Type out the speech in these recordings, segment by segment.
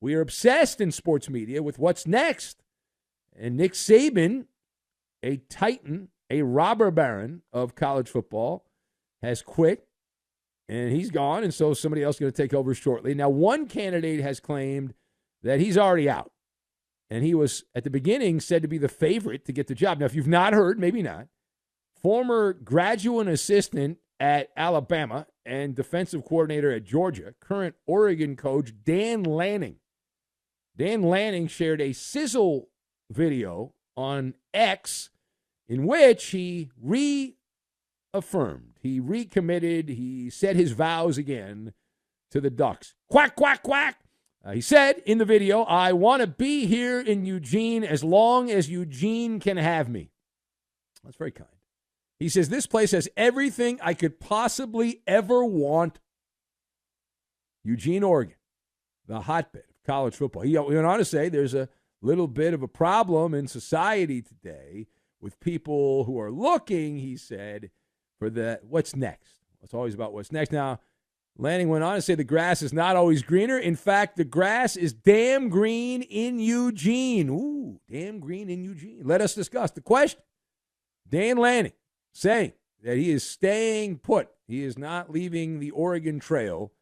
We are obsessed in sports media with what's next. And Nick Saban, a titan, a robber baron of college football, has quit. And he's gone, and so somebody else is going to take over shortly. Now, one candidate has claimed that he's already out. And he was, at the beginning, said to be the favorite to get the job. Now, if you've not heard, maybe not, former graduate assistant at Alabama and defensive coordinator at Georgia, current Oregon coach Dan Lanning. Dan Lanning shared a sizzle video on X in which he reaffirmed, he recommitted, he said his vows again to the Ducks. Quack, quack, quack. He said in the video, I want to be here in Eugene as long as Eugene can have me. That's very kind. He says, this place has everything I could possibly ever want. Eugene, Oregon, the hotbed of college football. He went on to say there's a little bit of a problem in society today with people who are looking, he said, for the what's next. It's always about what's next. Now, Lanning went on to say the grass is not always greener. In fact, the grass is damn green in Eugene. Ooh, damn green in Eugene. Let us discuss the question. Dan Lanning saying that he is staying put. He is not leaving the Oregon Trail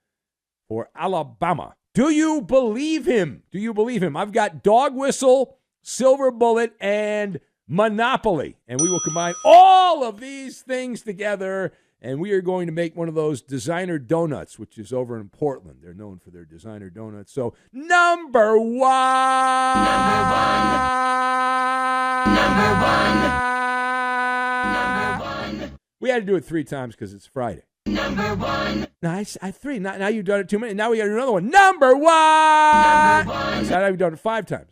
for Alabama. Do you believe him? Do you believe him? I've got dog whistle, silver bullet, and Monopoly. And we will combine all of these things together, and we are going to make one of those designer donuts, which is over in Portland. They're known for their designer donuts. So, number one. We had to do it 3 times because it's Friday. Number one. No, I 3. Now you've done it 2 minutes. Now we got to do another one. Number one. Now we've done it 5 times.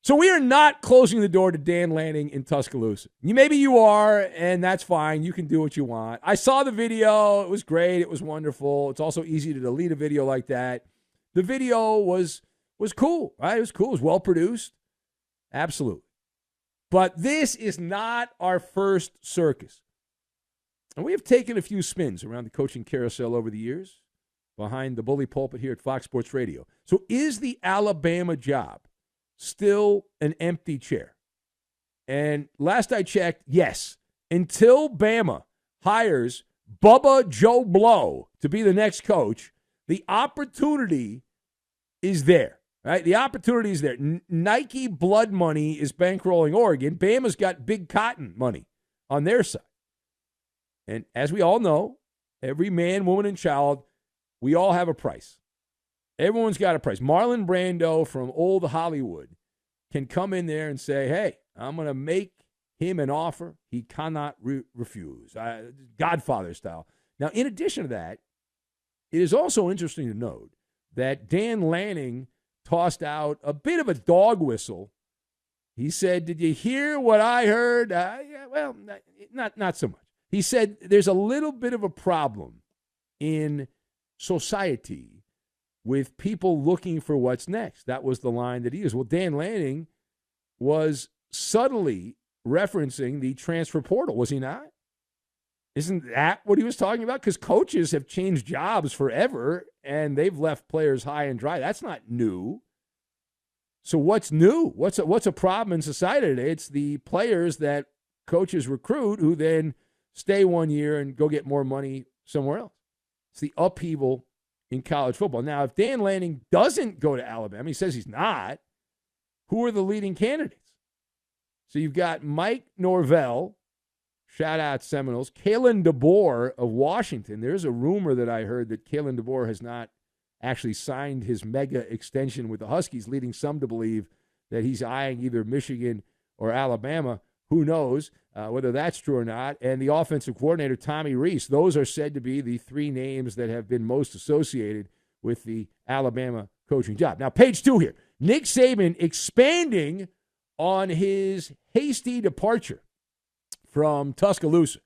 So we are not closing the door to Dan Lanning in Tuscaloosa. Maybe you are, and that's fine. You can do what you want. I saw the video. It was great. It was wonderful. It's also easy to delete a video like that. The video was cool, right? It was cool. It was well-produced. Absolutely. But this is not our first circus. And we have taken a few spins around the coaching carousel over the years behind the bully pulpit here at Fox Sports Radio. So is the Alabama job still an empty chair? And last I checked, yes. Until Bama hires Bubba Joe Blow to be the next coach, the opportunity is there, right? The opportunity is there. Nike blood money is bankrolling Oregon. Bama's got big cotton money on their side. And as we all know, every man, woman, and child, we all have a price. Everyone's got a price. Marlon Brando from old Hollywood can come in there and say, hey, I'm going to make him an offer he cannot refuse. Godfather style. Now, in addition to that, it is also interesting to note that Dan Lanning tossed out a bit of a dog whistle. He said, did you hear what I heard? Yeah, well, not so much. He said there's a little bit of a problem in society with people looking for what's next. That was the line that he used. Well, Dan Lanning was subtly referencing the transfer portal, was he not? Isn't that what he was talking about? Because coaches have changed jobs forever, and they've left players high and dry. That's not new. So what's new? What's a problem in society today? It's the players that coaches recruit who then stay 1 year and go get more money somewhere else. It's the upheaval in college football. Now, if Dan Lanning doesn't go to Alabama, he says he's not, who are the leading candidates? So you've got Mike Norvell, shout out Seminoles, Kalen DeBoer of Washington. There's a rumor that I heard that Kalen DeBoer has not actually signed his mega extension with the Huskies, leading some to believe that he's eyeing either Michigan or Alabama. Who knows whether that's true or not. And the offensive coordinator, Tommy Rees, those are said to be the 3 names that have been most associated with the Alabama coaching job. Now, page 2 here. Nick Saban expanding on his hasty departure from Tuscaloosa.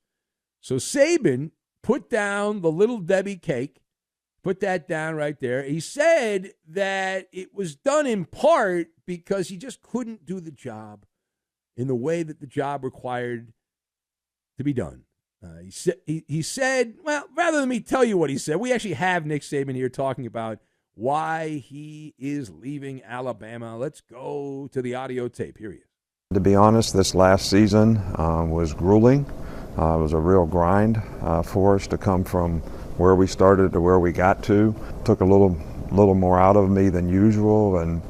So Saban put down the Little Debbie cake, put that down right there. He said that it was done in part because he just couldn't do the job in the way that the job required to be done. He said, well, rather than me tell you what he said, we actually have Nick Saban here talking about why he is leaving Alabama. Let's go to the audio tape. Here he is. To be honest, this last season was grueling. It was a real grind for us to come from where we started to where we got to. Took a little more out of me than usual, and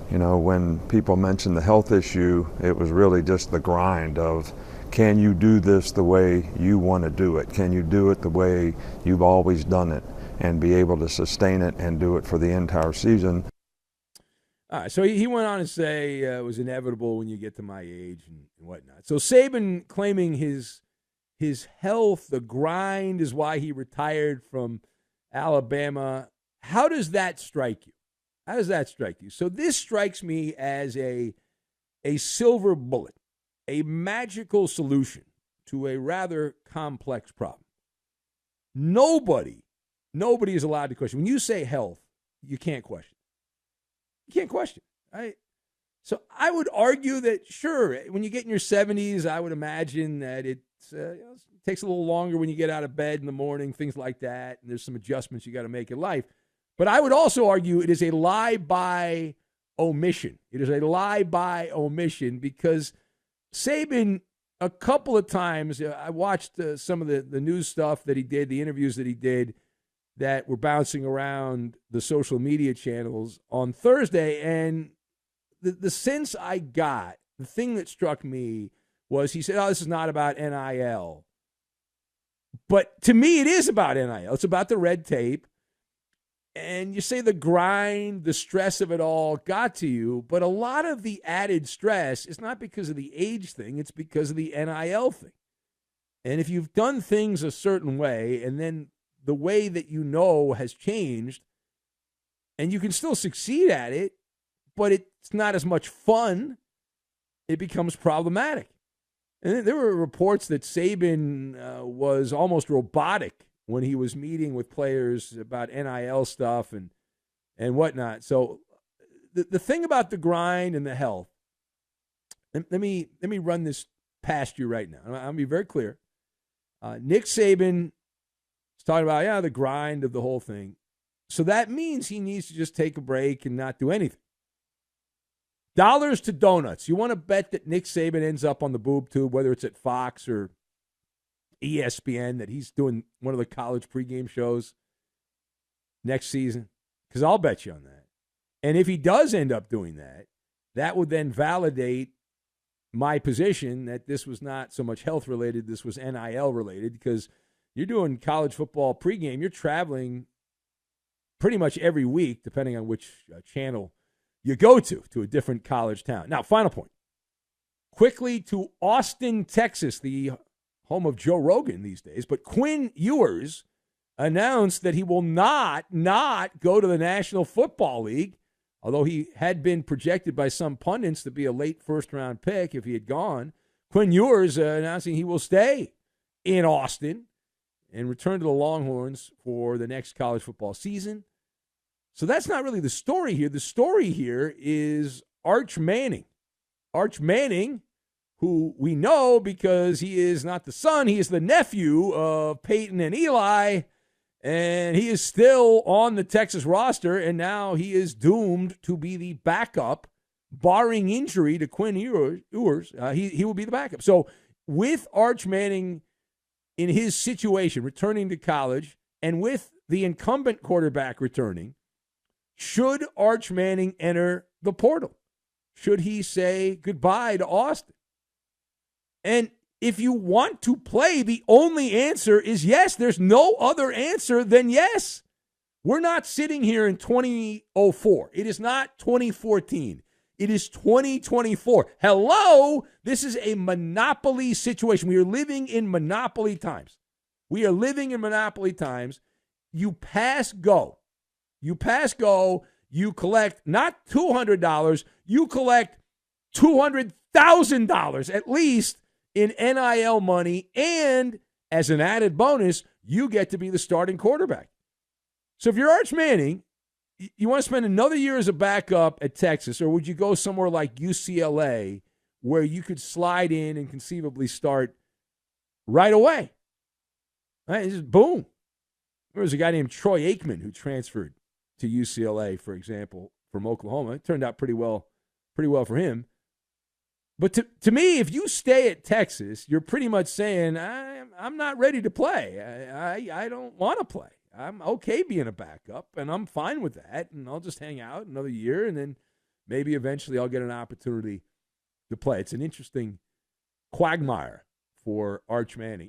when people mention the health issue, it was really just the grind of, can you do this the way you want to do it? Can you do it the way you've always done it and be able to sustain it and do it for the entire season? All right, so he went on to say it was inevitable when you get to my age and whatnot. So Saban claiming his health, the grind is why he retired from Alabama. How does that strike you? How does that strike you? So this strikes me as a silver bullet, a magical solution to a rather complex problem. Nobody is allowed to question. When you say health, you can't question. You can't question, right? So I would argue that, sure, when you get in your 70s, I would imagine that it takes a little longer when you get out of bed in the morning, things like that, and there's some adjustments you got to make in life. But I would also argue it is a lie by omission. It is a lie by omission because Saban, a couple of times, I watched some of the news stuff that he did, the interviews that he did, that were bouncing around the social media channels on Thursday. And the sense I got, the thing that struck me was he said, this is not about NIL. But to me, it is about NIL. It's about the red tape. And you say the grind, the stress of it all got to you. But a lot of the added stress is not because of the age thing. It's because of the NIL thing. And if you've done things a certain way and then the way that has changed, and you can still succeed at it, but it's not as much fun, it becomes problematic. And there were reports that Saban was almost robotic when he was meeting with players about NIL stuff and whatnot. So the thing about the grind and the health, let me run this past you right now. I'm going to be very clear. Nick Saban is talking about, the grind of the whole thing. So that means he needs to just take a break and not do anything. Dollars to donuts. You want to bet that Nick Saban ends up on the boob tube, whether it's at Fox or ESPN, that he's doing one of the college pregame shows next season? Because I'll bet you on that. And if he does end up doing that, that would then validate my position that this was not so much health related, this was NIL related, because you're doing college football pregame, you're traveling pretty much every week, depending on which channel you go to a different college town. Now, final point. Quickly to Austin, Texas, the home of Joe Rogan these days, but Quinn Ewers announced that he will not go to the National Football League, although he had been projected by some pundits to be a late first-round pick if he had gone. Quinn Ewers announcing he will stay in Austin and return to the Longhorns for the next college football season. So that's not really the story here. The story here is Arch Manning. Arch Manning, who we know because he is not the son, he is the nephew of Peyton and Eli, and he is still on the Texas roster, and now he is doomed to be the backup, barring injury to Quinn Ewers. He will be the backup. So with Arch Manning in his situation, returning to college, and with the incumbent quarterback returning, should Arch Manning enter the portal? Should he say goodbye to Austin? And if you want to play, the only answer is yes. There's no other answer than yes. We're not sitting here in 2004. It is not 2014. It is 2024. Hello? This is a monopoly situation. We are living in monopoly times. You pass go. You collect not $200, you collect $200,000 at least in NIL money, and as an added bonus, you get to be the starting quarterback. So if you're Arch Manning, you want to spend another year as a backup at Texas, or would you go somewhere like UCLA where you could slide in and conceivably start right away? Right? Just boom. There was a guy named Troy Aikman who transferred to UCLA, for example, from Oklahoma. It turned out pretty well for him. But to me, if you stay at Texas, you're pretty much saying, I'm not ready to play. I don't want to play. I'm okay being a backup, and I'm fine with that, and I'll just hang out another year, and then maybe eventually I'll get an opportunity to play. It's an interesting quagmire for Arch Manning.